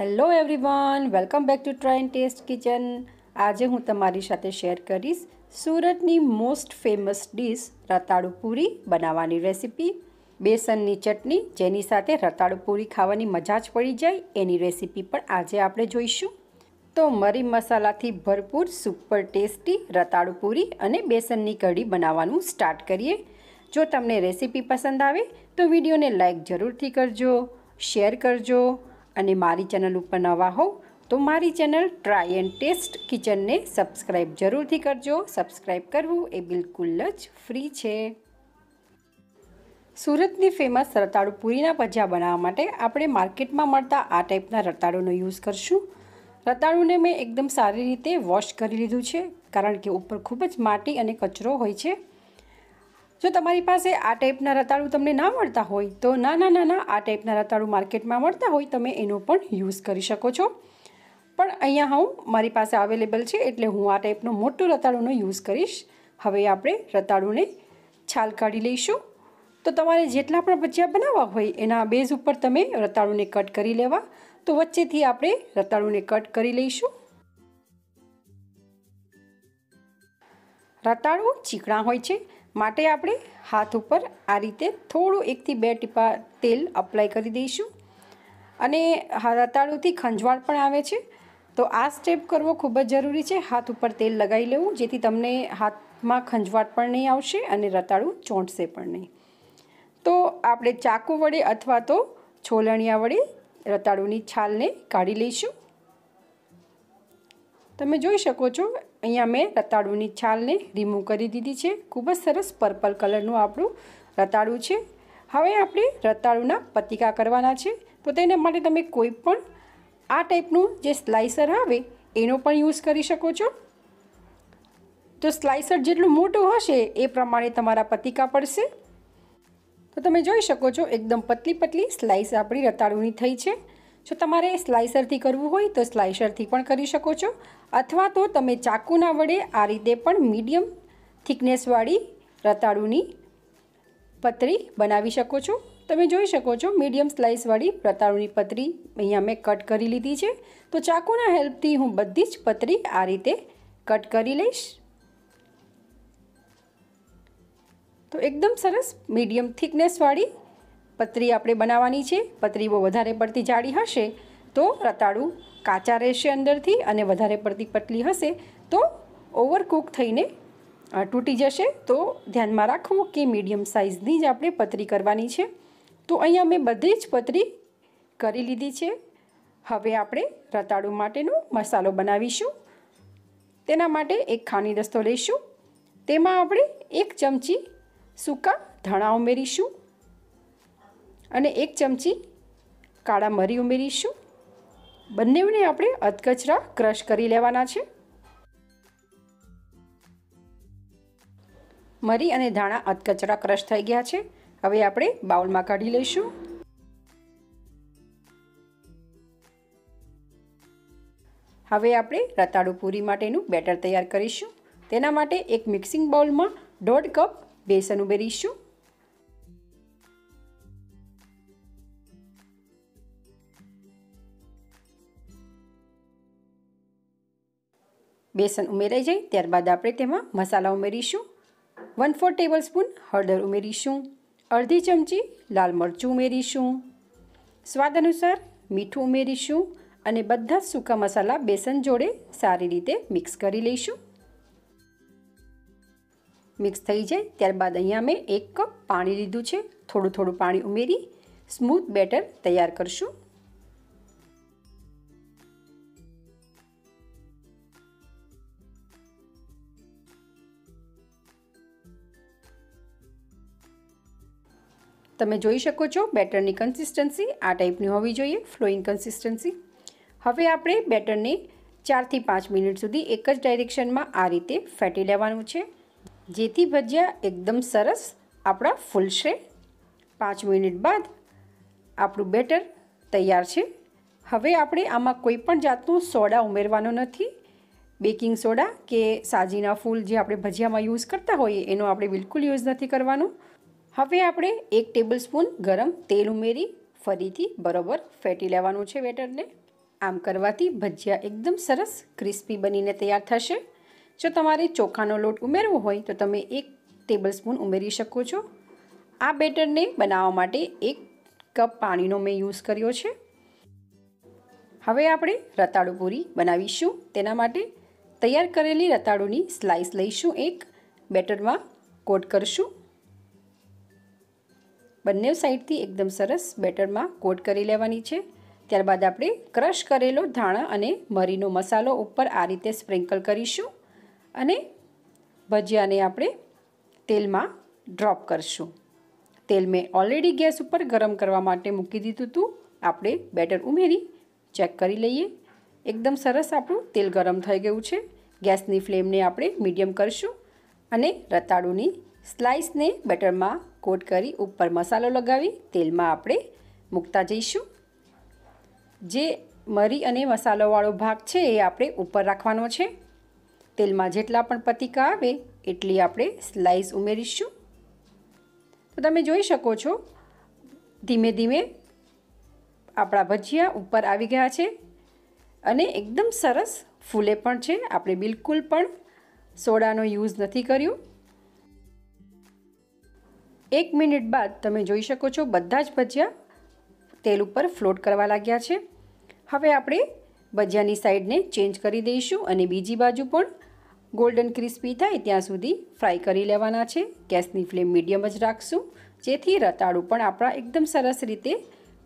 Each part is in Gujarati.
Hello everyone, welcome back to try and test kitchen. આજે હું તમારી સાથે શેર કરીશ સુરતની મોસ્ટ ફેમસ ડિશ રતાળુ પૂરી બનાવવાની રેસીપી. બેસનની ચટણી જેની સાથે રતાળુ પૂરી ખાવાની મજા જ પડી જાય એની રેસીપી પણ આજે આપણે જોઈશું. તો મરી મસાલાથી ભરપૂર સુપર ટેસ્ટી રતાળુ પૂરી અને બેસનની કઢી બનાવવાનું સ્ટાર્ટ કરીએ. જો તમને રેસીપી પસંદ આવે તો વિડીયોને લાઈક જરૂરથી કરજો, શેર કરજો અને મારી ચેનલ ઉપર નવા હો તો મારી ચેનલ ટ્રાય એન્ડ ટેસ્ટ કિચનને સબસ્ક્રાઈબ જરૂરથી કરજો. સબસ્ક્રાઈબ કરવું એ બિલકુલ જ ફ્રી છે. સુરતની ફેમસ રતાળુ પૂરીના ભજીયા બનાવવા માટે આપણે માર્કેટમાં મળતા આ ટાઈપના રતાળુનો યુઝ કરશું. રતાળુને મેં એકદમ સારી રીતે વોશ કરી લીધું છે કારણ કે ઉપર ખૂબ જ માટી અને કચરો હોય છે. જો તમારી પાસે આ ટાઈપના રતાળુ તમને ના મળતા હોય તો નાના આ ટાઈપના રતાળુ માર્કેટમાં મળતા હોય તમે એનો પણ યુઝ કરી શકો છો. પણ અહીંયા મારી પાસે અવેલેબલ છે એટલે હું આ ટાઈપનો મોટો રતાળુનો યુઝ કરીશ. હવે આપણે રતાળુને છાલ કાઢી લઈશું. તો તમારે જેટલા પણ ભજીયા બનાવવા હોય એના બેઝ ઉપર તમે રતાળુને કટ કરી લેવા. તો વચ્ચેથી આપણે રતાળુને કટ કરી લઈશું. રતાળુ ચીકણા હોય છે માટે આપણે હાથ ઉપર આ રીતે થોડું 1 થી 2 ટીપા તેલ અપ્લાય કરી દઈશું. અને રતાળુથી ખંજવાળ પણ આવે છે તો આ સ્ટેપ કરવો ખૂબ જ જરૂરી છે. હાથ ઉપર તેલ લગાવી લેવું જેથી તમને હાથમાં ખંજવાળ પણ નહીં આવશે અને રતાળુ ચોંટશે પણ નહીં. તો આપણે ચાકુ વડે અથવા તો છોલણિયા વડે રતાળુની છાલને કાઢી લઈશું. તમે જોઈ શકો છો અહીંયા મેં રતાળુની છાલને રિમૂવ કરી દીધી છે. ખૂબ જ સરસ પર્પલ કલરનું આપણું રતાળું છે. હવે આપણે રતાળુના પતીકા કરવાના છે તો તેના માટે તમે કોઈ પણ આ ટાઈપનું જે સ્લાઇસર આવે એનો પણ યુઝ કરી શકો છો. તો સ્લાઇસર જેટલું મોટું હશે એ પ્રમાણે તમારા પતીકા પડશે. તો તમે જોઈ શકો છો એકદમ પતલી સ્લાઇસ આપણી રતાળુની થઈ છે. જો તમારે સ્લાઇસરથી કરવું હોય તો સ્લાઇસરથી પણ કરી શકો છો અથવા તો તમે ચાકુના વડે આ રીતે પણ મીડિયમ થિકનેસવાળી રતાળુની પતરી બનાવી શકો છો. તમે જોઈ શકો છો મીડિયમ સ્લાઇસવાળી રતાળુની પતરી અહીંયા મેં કટ કરી લીધી છે. તો ચાકુના હેલ્પથી હું બધી જ પતરી આ રીતે કટ કરી લઈશ. તો એકદમ સરસ મીડિયમ થિકનેસવાળી પતરી આપણે બનાવવાની છે. પતરી બહુ વધારે પડતી જાડી હશે તો રતાળુ કાચા રહેશે અંદરથી અને વધારે પડતી પતલી હશે તો ઓવરકુક થઈને તૂટી જશે. તો ધ્યાનમાં રાખવું કે મીડિયમ સાઇઝની જ આપણે પતરી કરવાની છે. તો અહીંયા મેં બધી જ પતરી કરી લીધી છે. હવે આપણે રતાળુ માટેનો મસાલો બનાવીશું. તેના માટે એક ખાની દસ્તો લઈશું. તેમાં આપણે 1 ચમચી સૂકા ધાણા ઉમેરીશું અને 1 ચમચી કાળા મરી ઉમેરીશું. બંનેને આપણે અધકચરા ક્રશ કરી લેવાના છે. મરી અને ધાણા અધકચરા ક્રશ થઈ ગયા છે. હવે આપણે બાઉલમાં કાઢી લઈશું. હવે આપણે રતાળુ પૂરી માટેનું બેટર તૈયાર કરીશું. તેના માટે એક મિક્સિંગ બાઉલમાં 1.5 કપ બેસન ઉમેરીશું. બેસન ઉમેરાઈ જાય ત્યારબાદ આપણે તેમાં મસાલા ઉમેરીશું. 1/4 ટેબલસ્પૂન હળદર ઉમેરીશું. અડધી ચમચી લાલ મરચું ઉમેરીશું. સ્વાદ અનુસાર મીઠું ઉમેરીશું અને બધા જ સૂકા મસાલા બેસન જોડે સારી રીતે મિક્સ કરી લઈશું. મિક્સ થઈ જાય ત્યારબાદ અહીંયા મેં 1 કપ પાણી લીધું છે. થોડું પાણી ઉમેરી સ્મૂથ બેટર તૈયાર કરશું. તમે જોઈ શકો છો બેટરની કન્સિસ્ટન્સી આ ટાઈપની હોવી જોઈએ, ફ્લોઈંગ કન્સિસ્ટન્સી. હવે આપણે બેટરને 4 થી 5 મિનિટ સુધી એક જ ડાયરેક્શનમાં આ રીતે ફેટી લેવાનું છે જેથી ભજીયા એકદમ સરસ આપણા ફૂલશે. 5 મિનિટ બાદ આપણું બેટર તૈયાર છે. હવે આપણે આમાં કોઈ પણ જાતનો સોડા ઉમેરવાનો નથી. બેકિંગ સોડા કે સાજીના ફૂલ જે આપણે ભજીયામાં યુઝ કરતા હોઈએ એનો આપણે બિલકુલ યુઝ નથી કરવાનો. હવે આપણે 1 ટેબલસ્પૂન ગરમ તેલ ઉમેરી ફરીથી બરોબર ફેટી લેવાનું છે બેટરને. આમ કરવાથી ભજીયા એકદમ સરસ ક્રિસ્પી બનીને તૈયાર થશે. જો તમારે ચોખાનો લોટ ઉમેરવો હોય તો તમે 1 ટેબલસ્પૂન ઉમેરી શકો છો. આ બેટરને બનાવવા માટે 1 કપ પાણીનો મેં યુઝ કર્યો છે. હવે આપણે રતાળુ પૂરી બનાવીશું. તેના માટે તૈયાર કરેલી રતાળુની સ્લાઇસ લઈશું. એક બેટરમાં કોટ કરશું. બંને સાઈડથી એકદમ સરસ બેટરમાં કોટ કરી લેવાની છે. ત્યારબાદ આપણે ક્રશ કરેલો ધાણા અને મરીનો મસાલો ઉપર આ રીતે સ્પ્રિંકલ કરીશું અને ભજીયાને આપણે તેલમાં ડ્રોપ કરશું. તેલ મેં ઓલરેડી ગેસ ઉપર ગરમ કરવા માટે મૂકી દીધું હતું. આપણે બેટર ઉમેરી ચેક કરી લઈએ. એકદમ સરસ આપણું તેલ ગરમ થઈ ગયું છે. ગેસની ફ્લેમને આપણે મીડિયમ કરશું અને રતાળુની સ્લાઇસને બેટરમાં કોટ કરી ઉપર મસાલો લગાવી તેલમાં આપણે મૂકતા જઈશું. જે મરી અને મસાલોવાળો ભાગ છે એ આપણે ઉપર રાખવાનો છે. તેલમાં જેટલા પણ પતીકા આવે એટલી આપણે સ્લાઇસ ઉમેરીશું. તો તમે જોઈ શકો છો ધીમે ધીમે આપણા ભજીયા ઉપર આવી ગયા છે અને એકદમ સરસ ફૂલે પણ છે. આપણે બિલકુલ પણ સોડાનો યુઝ નથી કર્યો. 1 મિનિટ બાદ તમે જોઈ શકો છો બધા જ ભજીયા તેલ ઉપર ફ્લોટ કરવા લાગ્યા છે. હવે આપણે ભજીયાની સાઈડને ચેન્જ કરી દઈશું અને બીજી બાજુ પણ ગોલ્ડન ક્રિસ્પી થાય ત્યાં સુધી ફ્રાય કરી લેવાના છે. ગેસની ફ્લેમ મીડિયમ જ રાખશું જેથી રતાળુ પણ આપણા એકદમ સરસ રીતે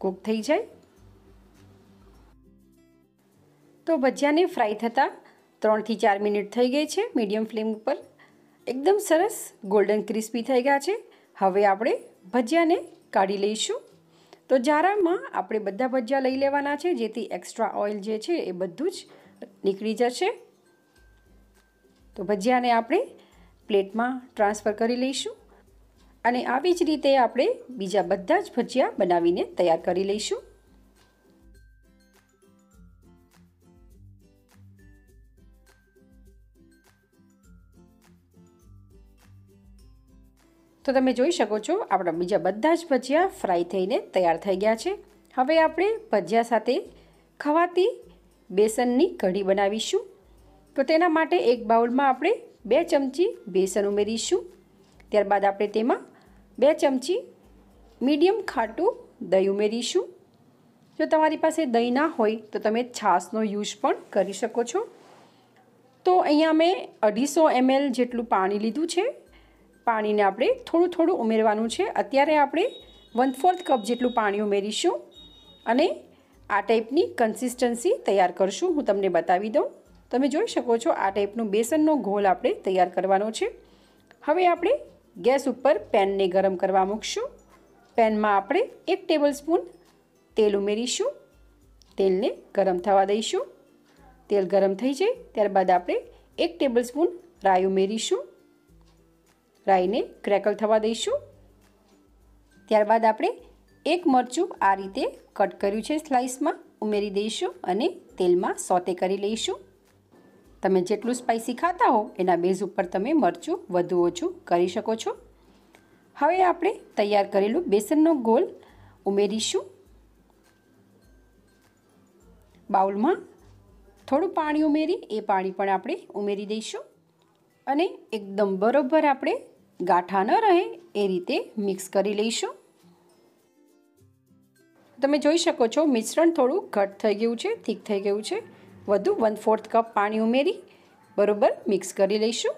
કૂક થઈ જાય. તો ભજીયાને ફ્રાય થતાં 3 થી 4 મિનિટ થઈ ગઈ છે. મીડિયમ ફ્લેમ ઉપર એકદમ સરસ ગોલ્ડન ક્રિસ્પી થઈ ગયા છે. હવે આપણે ભજીયાને કાઢી લઈશું. તો જારામાં આપણે બધા ભજીયા લઈ લેવાના છે જેથી એક્સ્ટ્રા ઓઇલ જે છે એ બધું જ નીકળી જશે. તો ભજીયાને આપણે પ્લેટમાં ટ્રાન્સફર કરી લઈશું અને આવી જ રીતે આપણે બીજા બધા જ ભજીયા બનાવીને તૈયાર કરી લઈશું. તો તમે જોઈ શકો છો આપણા બીજા બધા જ ભજીયા ફ્રાય થઈને તૈયાર થઈ ગયા છે. હવે આપણે ભજીયા સાથે ખવાતી બેસનની કઢી બનાવીશું. તો તેના માટે એક બાઉલમાં આપણે 2 ચમચી બેસન ઉમેરીશું. ત્યારબાદ આપણે તેમાં 2 ચમચી મીડિયમ ખાટું દહીં ઉમેરીશું. જો તમારી પાસે દહીં ના હોય તો તમે છાશનો યુઝ પણ કરી શકો છો. તો અહીંયા મેં 250 ml જેટલું પાણી લીધું છે. પાણીને આપણે થોડું થોડું ઉમેરવાનું છે. અત્યારે આપણે 1/4 કપ જેટલું પાણી ઉમેરીશું અને આ ટાઈપની કન્સિસ્ટન્સી તૈયાર કરશું. હું તમને બતાવી દઉં. તમે જોઈ શકો છો આ ટાઈપનું બેસનનો ઘોલ આપણે તૈયાર કરવાનો છે. હવે આપણે ગેસ ઉપર પેનને ગરમ કરવા મૂકશું. પેનમાં આપણે 1 ટેબલસ્પૂન તેલ ઉમેરીશું. તેલને ગરમ થવા દઈશું. તેલ ગરમ થઈ જાય ત્યારબાદ આપણે 1 ટેબલસ્પૂન રાઈ ઉમેરીશું. રાઈને ક્રેકલ થવા દઈશું. ત્યારબાદ આપણે 1 મરચું આ રીતે કટ કર્યું છે સ્લાઇસમાં ઉમેરી દઈશું અને તેલમાં સોતે કરી લઈશું. તમે જેટલું સ્પાઇસી ખાતા હો એના બેઝ ઉપર તમે મરચું વધુ ઓછું કરી શકો છો. હવે આપણે તૈયાર કરેલું બેસનનો ગોળ ઉમેરીશું. બાઉલમાં થોડું પાણી ઉમેરી એ પાણી પણ આપણે ઉમેરી દઈશું અને એકદમ બરોબર આપણે ગાંઠા ન રહે એ રીતે મિક્સ કરી લઈશું. તમે જોઈ શકો છો મિશ્રણ થોડું ઘટ થઈ ગયું છે, થીક થઈ ગયું છે. વધુ 1/4 કપ પાણી ઉમેરી બરોબર મિક્સ કરી લઈશું.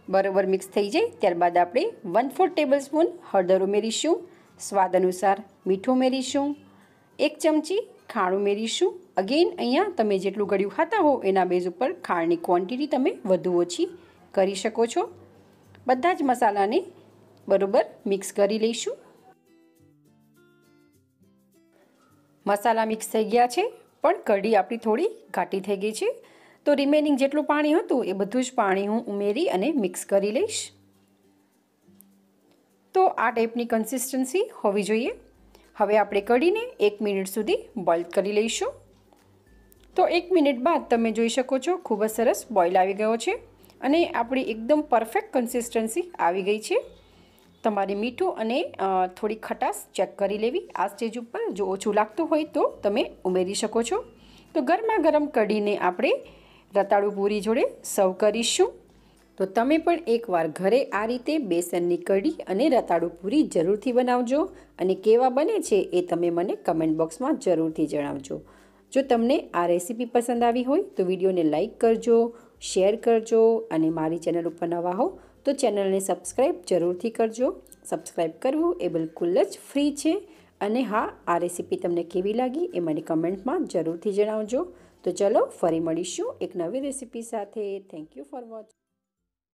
બરોબર મિક્સ થઈ જાય ત્યારબાદ આપણે 1/4 ટેબલસ્પૂન હળદર ઉમેરીશું. સ્વાદ અનુસાર મીઠું ઉમેરીશું. 1 ચમચી ખાંડ ઉમેરીશું. અગેન અહીંયા તમે જેટલું ગળ્યું ખાતા હો એના બેઝ ઉપર ખાંડની ક્વોન્ટિટી તમે વધુ ઓછી કરી શકો છો. બધા જ મસાલાને બરોબર મિક્સ કરી લઈશું. મસાલા મિક્સ થઈ ગયા છે પણ કઢી આપણી થોડી ઘાટી થઈ ગઈ છે. તો રિમેનિંગ જેટલું પાણી હતું એ બધું જ પાણી હું ઉમેરી અને મિક્સ કરી લઈશ. તો આ ટાઈપની કન્સિસ્ટન્સી હોવી જોઈએ. હવે આપણે કઢીને 1 મિનિટ સુધી બોઇલ કરી લઈશું. તો 1 મિનિટ બાદ તમે જોઈ શકો છો ખૂબ જ સરસ બોઇલ આવી ગયો છે અને આપણી એકદમ પરફેક્ટ કન્સિસ્ટન્સી આવી ગઈ છે. તમારે મીઠું અને થોડી ખટાશ ચેક કરી લેવી. આ સ્ટેજ ઉપર જો ઓછું લાગતું હોય તો તમે ઉમેરી શકો છો. તો ગરમા ગરમ કઢીને આપણે રતાળુ પૂરી જોડે સર્વ કરીશું. તો તમે પણ એકવાર ઘરે આ રીતે બેસનની કઢી અને રતાળુ પૂરી જરૂરથી બનાવજો અને કેવા બને છે એ તમે મને કમેન્ટ બોક્સમાં જરૂરથી જણાવજો. જો તમને આ રેસીપી પસંદ આવી હોય તો વિડીયોને લાઈક કરજો, શેર કરજો અને મારી ચેનલ ઉપર નવા હો તો ચેનલને સબસ્ક્રાઈબ જરૂરથી કરજો. સબસ્ક્રાઈબ કરવું એ બિલકુલ જ ફ્રી છે. અને હા, આ રેસીપી તમને કેવી લાગી એ મને કમેન્ટમાં જરૂરથી જણાવજો. તો ચલો ફરી મળીશું એક નવી રેસીપી સાથે. Thank you for watching.